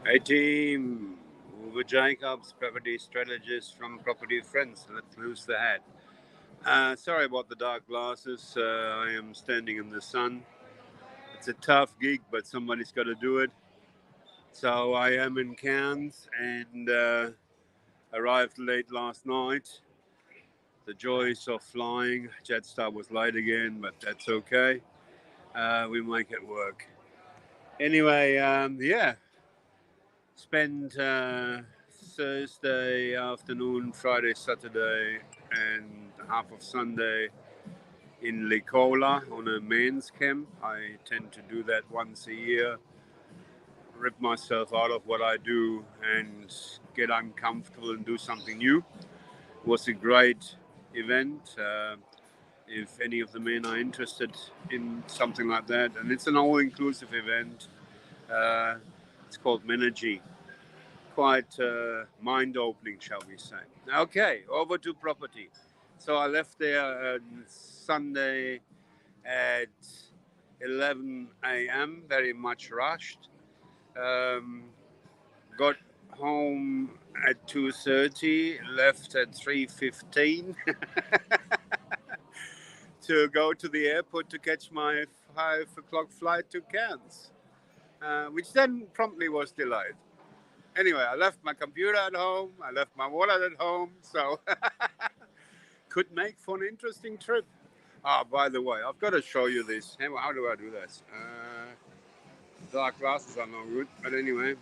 Hey team, Uwe Jacobs, property strategist from Property Friends. Let's lose the hat. Sorry about the dark glasses. I am standing in the sun. It's a tough gig, but somebody's got to do it. So I am in Cairns and arrived late last night. The joys of flying. Jetstar was late again, but that's okay. We make it work. Anyway, yeah, spent Thursday afternoon, Friday, Saturday, and half of Sunday in Licola on a men's camp. I tend to do that once a year, rip myself out of what I do and get uncomfortable and do something new. It was a great event. If any of the men are interested in something like that, and it's an all-inclusive event. Uh, it's called Menergy. Quite mind opening, shall we say. Okay, over to property. So I left there Sunday at 11 a.m., very much rushed. Um, got home at 2:30, left at 3:15 to go to the airport to catch my 5 o'clock flight to Cairns, which then promptly was delayed. Anyway, I left my computer at home. I left my wallet at home, so could make for an interesting trip. Ah, by the way, I've got to show you this. How do I do this? Dark glasses are no good, but anyway,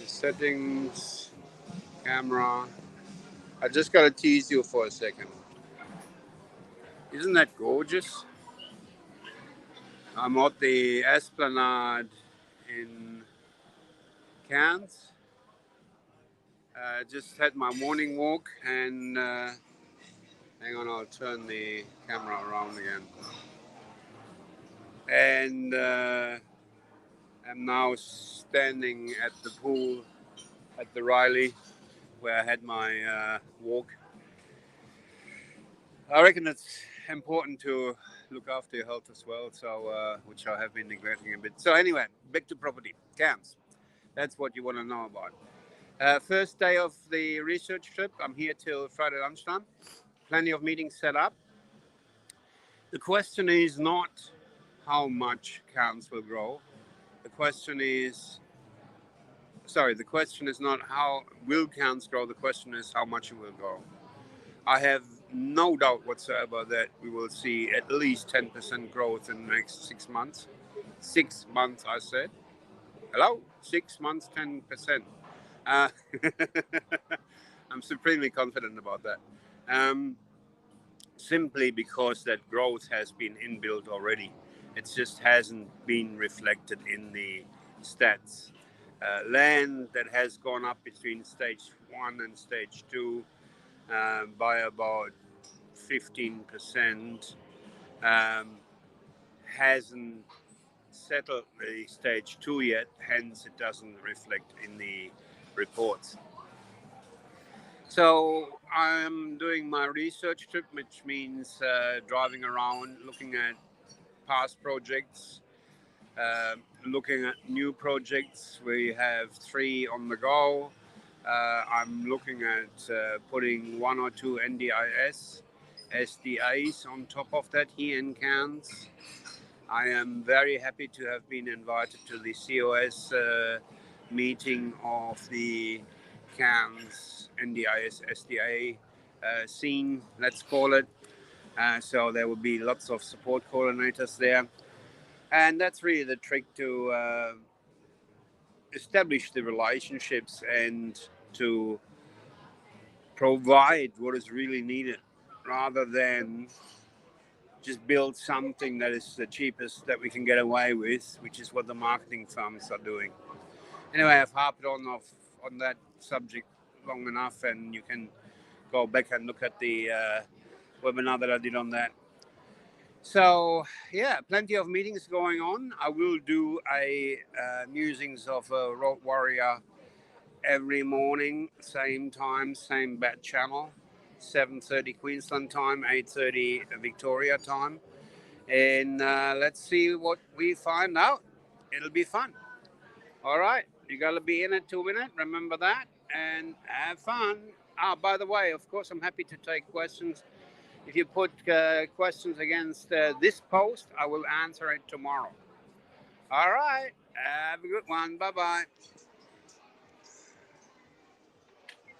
settings, camera. I just got to tease you for a second. Isn't that gorgeous? I'm at the Esplanade in Cairns. Just had my morning walk and hang on, I'll turn the camera around again. And I'm now standing at the pool at the Riley where I had my walk. I reckon it's important to look after your health as well, so which I have been neglecting a bit. So anyway, back to property, camps. That's what you want to know about. First day of the research trip. I'm here till Friday lunchtime. Plenty of meetings set up. The question is not how much Cairns will grow. The question is, sorry, the question is not how will Cairns grow. The question is how much it will grow. I have no doubt whatsoever that we will see at least 10% growth in the next 6 months. 6 months, I said. Hello? 6 months, 10%. Uh, I'm supremely confident about that. Um, Simply because that growth has been inbuilt already. It just hasn't been reflected in the stats. Land that has gone up between stage one and stage two by about 15% um, hasn't settled the stage two yet, hence, it doesn't reflect in the reports. So I'm doing my research trip, which means driving around, looking at past projects, looking at new projects. We have 3 on the go. I'm looking at putting 1 or 2 NDIS SDAs on top of that here in Cairns. I am very happy to have been invited to the COS meeting of the Cairns NDIS SDA scene, let's call it. So there will be lots of support coordinators there. And that's really the trick to establish the relationships and to provide what is really needed rather than just build something that is the cheapest that we can get away with, which is what the marketing firms are doing. Anyway, I've harped on that subject long enough, and you can go back and look at the webinar that I did on that. So yeah, plenty of meetings going on. I will do a musings of a road warrior every morning, same time, same bat channel, 7:30 Queensland time, 8:30 Victoria time, and let's see what we find out. It'll be fun. All right, you got to be in it to win it. Remember that, and have fun. Ah, by the way, of course, I'm happy to take questions. If you put questions against this post, I will answer it tomorrow. All right, have a good one. Bye bye.